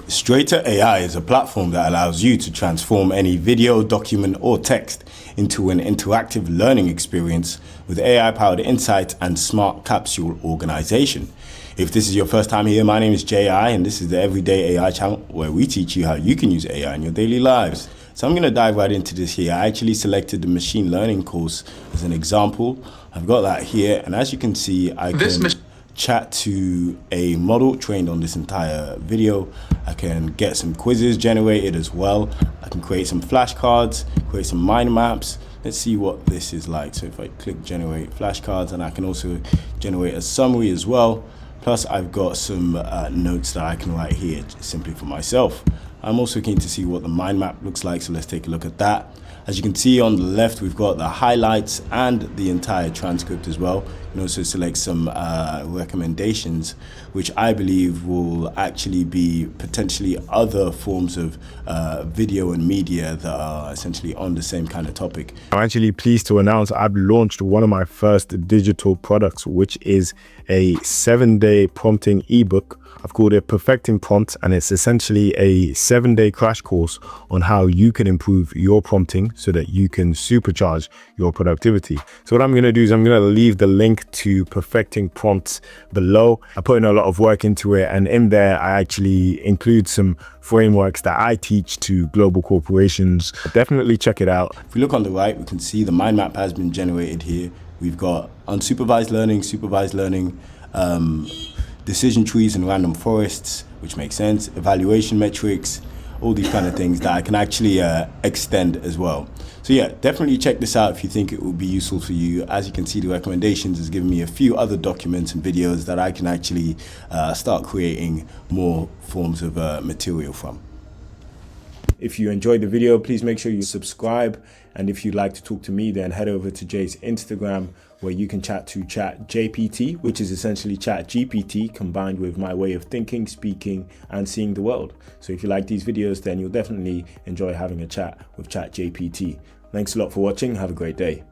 Strater AI is a platform that allows you to transform any video, document, or text into an interactive learning experience with AI-powered insights and smart capsule organization. If this is your first time here, my name is J.I. and this is the Everyday AI channel where we teach you how you can use AI in your daily lives. So I'm going to dive right into this here. I actually selected the machine learning course as an example. I've got that here, and as you can see, I can chat to a model trained on this entire video. I can get some quizzes generated as well. I can create some flashcards, create some mind maps. Let's see what this is like. So if I click generate flashcards, and I can also generate a summary as well. Plus I've got some notes that I can write here simply for myself. I'm also keen to see what the mind map looks like, so let's take a look at that. As you can see on the left, we've got the highlights and the entire transcript as well. You can also select some recommendations, which I believe will actually be potentially other forms of video and media that are essentially on the same kind of topic. I'm actually pleased to announce I've launched one of my first digital products, which is a 7-day prompting ebook. I've called it Perfecting Prompts, and it's essentially a 7-day crash course on how you can improve your prompting so that you can supercharge your productivity. So what I'm going to do is I'm going to leave the link to Perfecting Prompts below. I put in a lot of work into it, and in there I actually include some frameworks that I teach to global corporations. Definitely check it out. If we look on the right, we can see the mind map has been generated here. We've got unsupervised learning, supervised learning, decision trees and random forests, which makes sense, evaluation metrics, all these kind of things that I can actually extend as well. So yeah, definitely check this out if you think it will be useful for you. As you can see, the recommendations has given me a few other documents and videos that I can actually start creating more forms of material from. If you enjoyed the video, please make sure you subscribe. And if you'd like to talk to me, then head over to Jay's Instagram, where you can chat to ChatJPT, which is essentially ChatGPT combined with my way of thinking, speaking, and seeing the world. So if you like these videos, then you'll definitely enjoy having a chat with ChatJPT. Thanks a lot for watching. Have a great day.